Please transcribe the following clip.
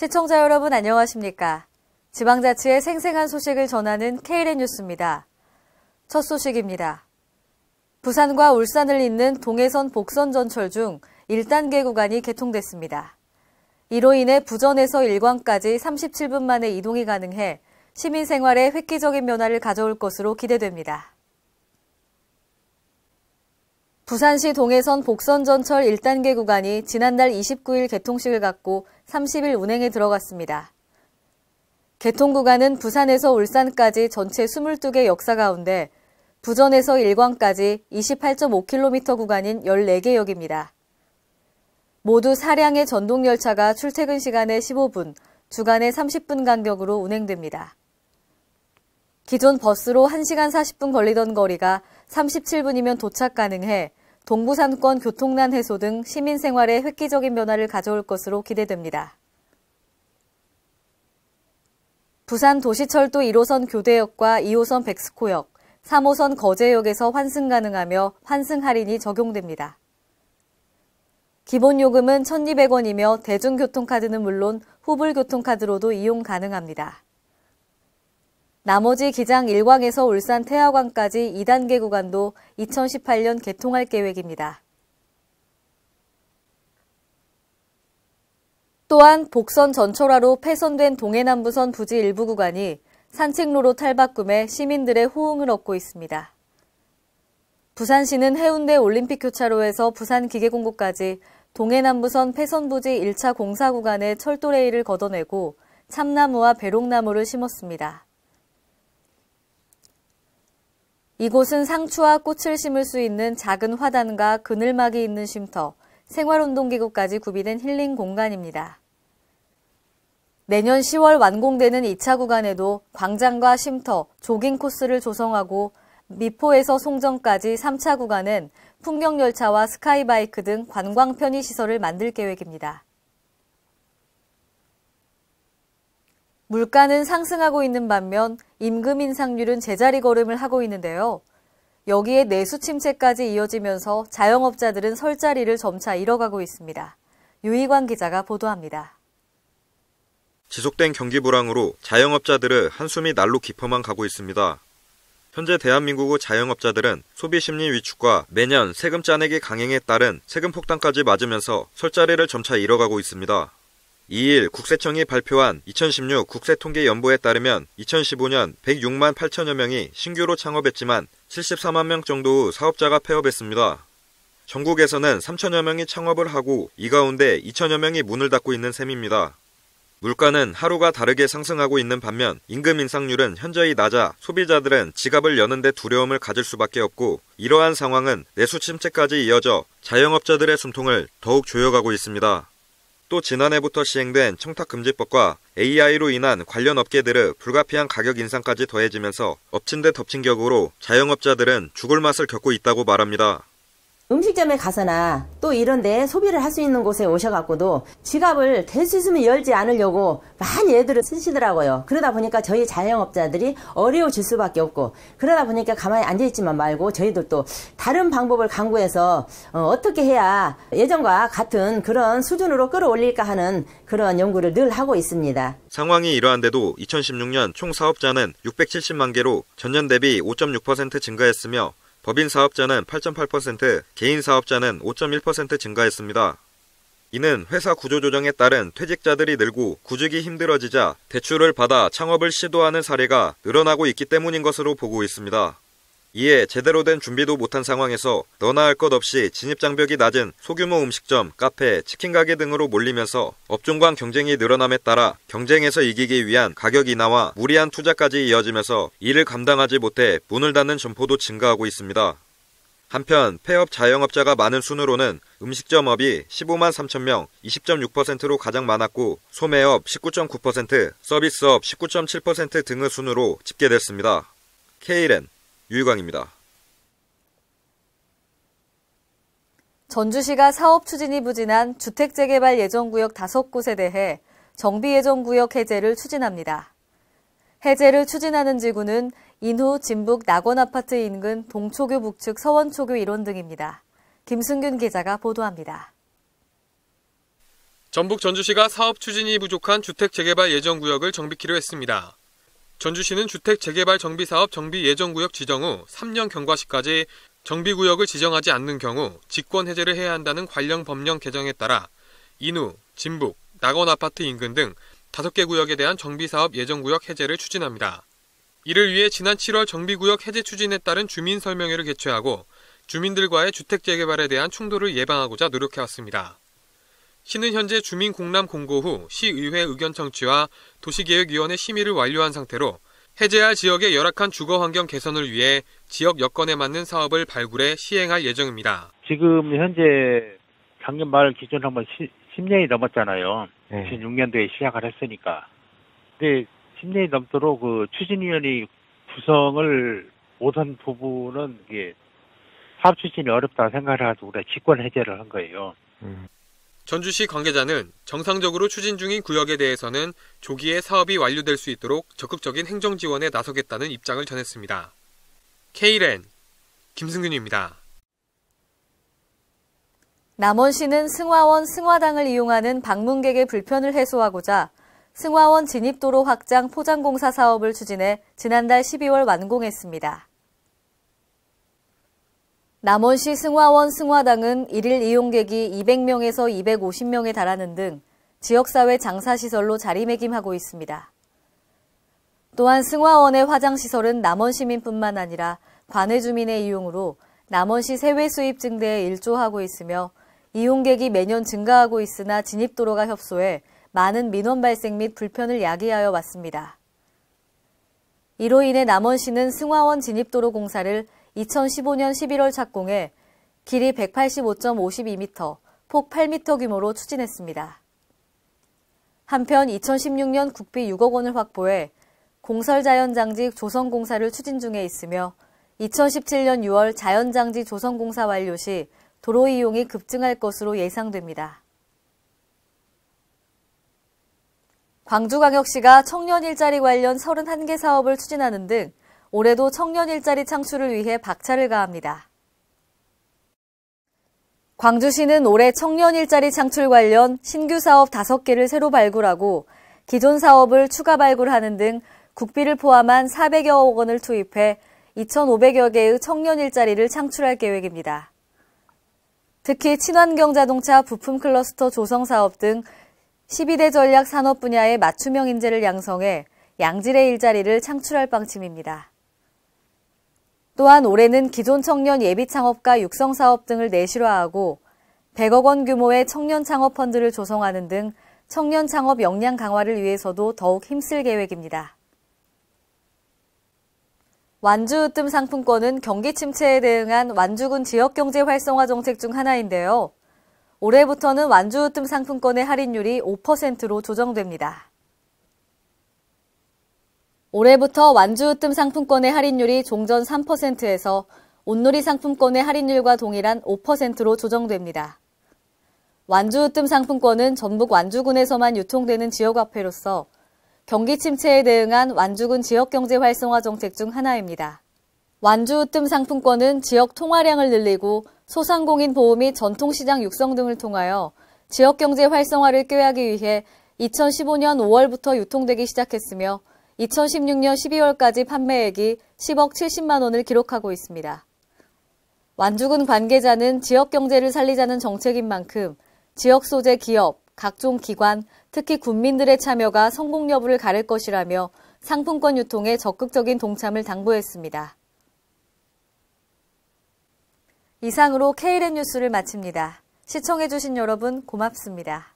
시청자 여러분 안녕하십니까? 지방자치의 생생한 소식을 전하는 KLN 뉴스입니다. 첫 소식입니다. 부산과 울산을 잇는 동해선 복선 전철 중 1단계 구간이 개통됐습니다. 이로 인해 부전에서 일광까지 37분 만에 이동이 가능해 시민 생활에 획기적인 변화를 가져올 것으로 기대됩니다. 부산시 동해선 복선 전철 1단계 구간이 지난달 29일 개통식을 갖고 30일 운행에 들어갔습니다. 개통 구간은 부산에서 울산까지 전체 22개 역사 가운데 부전에서 일광까지 28.5km 구간인 14개 역입니다. 모두 4량의 전동열차가 출퇴근 시간에 15분, 주간에 30분 간격으로 운행됩니다. 기존 버스로 1시간 40분 걸리던 거리가 37분이면 도착 가능해 동부산권 교통난 해소 등 시민 생활에 획기적인 변화를 가져올 것으로 기대됩니다. 부산 도시철도 1호선 교대역과 2호선 백스코역, 3호선 거제역에서 환승 가능하며 환승 할인이 적용됩니다. 기본 요금은 1,200원이며 대중교통카드는 물론 후불교통카드로도 이용 가능합니다. 나머지 기장 일광에서 울산 태화광까지 2단계 구간도 2018년 개통할 계획입니다. 또한 복선 전철화로 폐선된 동해남부선 부지 일부 구간이 산책로로 탈바꿈해 시민들의 호응을 얻고 있습니다. 부산시는 해운대 올림픽 교차로에서 부산 기계공고까지 동해남부선 폐선 부지 1차 공사 구간에 철도 레일을 걷어내고 참나무와 배롱나무를 심었습니다. 이곳은 상추와 꽃을 심을 수 있는 작은 화단과 그늘막이 있는 쉼터, 생활운동기구까지 구비된 힐링 공간입니다. 내년 10월 완공되는 2차 구간에도 광장과 쉼터, 조깅 코스를 조성하고 미포에서 송정까지 3차 구간은 풍경열차와 스카이바이크 등 관광 편의시설을 만들 계획입니다. 물가는 상승하고 있는 반면 임금 인상률은 제자리 걸음을 하고 있는데요. 여기에 내수 침체까지 이어지면서 자영업자들은 설 자리를 점차 잃어가고 있습니다. 유희관 기자가 보도합니다. 지속된 경기 불황으로 자영업자들의 한숨이 날로 깊어만 가고 있습니다. 현재 대한민국의 자영업자들은 소비 심리 위축과 매년 세금 짜내기 강행에 따른 세금 폭탄까지 맞으면서 설 자리를 점차 잃어가고 있습니다. 2일 국세청이 발표한 2016 국세통계연보에 따르면 2015년 106만 8천여 명이 신규로 창업했지만 74만 명 정도의 사업자가 폐업했습니다. 전국에서는 3천여 명이 창업을 하고 이 가운데 2천여 명이 문을 닫고 있는 셈입니다. 물가는 하루가 다르게 상승하고 있는 반면 임금 인상률은 현저히 낮아 소비자들은 지갑을 여는데 두려움을 가질 수밖에 없고 이러한 상황은 내수 침체까지 이어져 자영업자들의 숨통을 더욱 조여가고 있습니다. 또 지난해부터 시행된 청탁금지법과 AI로 인한 관련 업계들의 불가피한 가격 인상까지 더해지면서 엎친 데 덮친 격으로 자영업자들은 죽을 맛을 겪고 있다고 말합니다. 음식점에 가서나 또 이런데 소비를 할 수 있는 곳에 오셔갖고도 지갑을 될 수 있으면 열지 않으려고 많이 애들을 쓰시더라고요. 그러다 보니까 저희 자영업자들이 어려워질 수밖에 없고 그러다 보니까 가만히 앉아있지만 말고 저희도 또 다른 방법을 강구해서 어떻게 해야 예전과 같은 그런 수준으로 끌어올릴까 하는 그런 연구를 늘 하고 있습니다. 상황이 이러한데도 2016년 총 사업자는 670만 개로 전년 대비 5.6% 증가했으며 법인 사업자는 8.8%, 개인 사업자는 5.1% 증가했습니다. 이는 회사 구조조정에 따른 퇴직자들이 늘고 구직이 힘들어지자 대출을 받아 창업을 시도하는 사례가 늘어나고 있기 때문인 것으로 보고 있습니다. 이에 제대로 된 준비도 못한 상황에서 너나 할 것 없이 진입장벽이 낮은 소규모 음식점, 카페, 치킨 가게 등으로 몰리면서 업종 간 경쟁이 늘어남에 따라 경쟁에서 이기기 위한 가격 인하와 무리한 투자까지 이어지면서 이를 감당하지 못해 문을 닫는 점포도 증가하고 있습니다. 한편 폐업 자영업자가 많은 순으로는 음식점업이 15만 3천 명, 20.6%로 가장 많았고 소매업 19.9%, 서비스업 19.7% 등의 순으로 집계됐습니다. KLN 유희광입니다. 전주시가 사업 추진이 부진한 주택재개발 예정구역 5곳에 대해 정비예정구역 해제를 추진합니다. 해제를 추진하는 지구는 인후, 진북, 낙원아파트 인근 동초교 북측 서원초교 일원 등입니다. 김승균 기자가 보도합니다. 전북 전주시가 사업 추진이 부족한 주택재개발 예정구역을 정비키로 했습니다. 전주시는 주택재개발 정비사업 정비예정구역 지정 후 3년 경과 시까지 정비구역을 지정하지 않는 경우 직권 해제를 해야 한다는 관련 법령 개정에 따라 인후, 진북, 낙원아파트 인근 등 5개 구역에 대한 정비사업 예정구역 해제를 추진합니다. 이를 위해 지난 7월 정비구역 해제 추진에 따른 주민설명회를 개최하고 주민들과의 주택재개발에 대한 충돌을 예방하고자 노력해왔습니다. 시는 현재 주민 공람 공고 후 시의회 의견 청취와 도시계획위원회 심의를 완료한 상태로 해제할 지역의 열악한 주거환경 개선을 위해 지역 여건에 맞는 사업을 발굴해 시행할 예정입니다. 지금 현재 작년 말 기준 한번 10년이 넘었잖아요. 2006년도에 시작을 했으니까. 근데 10년이 넘도록 그 추진위원회 구성을 못한 부분은 이게 사업 추진이 어렵다 생각을 해서 우리가 직권 해제를 한 거예요. 전주시 관계자는 정상적으로 추진 중인 구역에 대해서는 조기에 사업이 완료될 수 있도록 적극적인 행정 지원에 나서겠다는 입장을 전했습니다. K랜 김승균입니다. 남원시는 승화원 승화당을 이용하는 방문객의 불편을 해소하고자 승화원 진입도로 확장 포장공사 사업을 추진해 지난달 12월 완공했습니다. 남원시 승화원 승화당은 1일 이용객이 200명에서 250명에 달하는 등 지역사회 장사시설로 자리매김하고 있습니다. 또한 승화원의 화장시설은 남원시민뿐만 아니라 관외 주민의 이용으로 남원시 세외 수입 증대에 일조하고 있으며 이용객이 매년 증가하고 있으나 진입도로가 협소해 많은 민원 발생 및 불편을 야기하여 왔습니다. 이로 인해 남원시는 승화원 진입도로 공사를 2015년 11월 착공해 길이 185.52m, 폭 8m 규모로 추진했습니다. 한편 2016년 국비 6억 원을 확보해 공설자연장지 조성공사를 추진 중에 있으며 2017년 6월 자연장지 조성공사 완료 시 도로 이용이 급증할 것으로 예상됩니다. 광주광역시가 청년 일자리 관련 31개 사업을 추진하는 등 올해도 청년 일자리 창출을 위해 박차를 가합니다. 광주시는 올해 청년 일자리 창출 관련 신규 사업 5개를 새로 발굴하고 기존 사업을 추가 발굴하는 등 국비를 포함한 400여 원을 투입해 2,500여 개의 청년 일자리를 창출할 계획입니다. 특히 친환경 자동차 부품 클러스터 조성 사업 등 12대 전략 산업 분야의 맞춤형 인재를 양성해 양질의 일자리를 창출할 방침입니다. 또한 올해는 기존 청년 예비 창업과 육성 사업 등을 내실화하고 100억 원 규모의 청년 창업 펀드를 조성하는 등 청년 창업 역량 강화를 위해서도 더욱 힘쓸 계획입니다. 완주 으뜸 상품권은 경기 침체에 대응한 완주군 지역경제 활성화 정책 중 하나인데요. 올해부터는 완주 으뜸 상품권의 할인율이 5%로 조정됩니다. 올해부터 완주 으뜸 상품권의 할인율이 종전 3%에서 온누리 상품권의 할인율과 동일한 5%로 조정됩니다. 완주 으뜸 상품권은 전북 완주군에서만 유통되는 지역화폐로서 경기 침체에 대응한 완주군 지역경제 활성화 정책 중 하나입니다. 완주 으뜸 상품권은 지역 통화량을 늘리고 소상공인 보호 및 전통시장 육성 등을 통하여 지역경제 활성화를 꾀하기 위해 2015년 5월부터 유통되기 시작했으며 2016년 12월까지 판매액이 10억 70만 원을 기록하고 있습니다. 완주군 관계자는 지역경제를 살리자는 정책인 만큼 지역 소재 기업, 각종 기관, 특히 군민들의 참여가 성공 여부를 가릴 것이라며 상품권 유통에 적극적인 동참을 당부했습니다. 이상으로 K랜 뉴스를 마칩니다. 시청해주신 여러분 고맙습니다.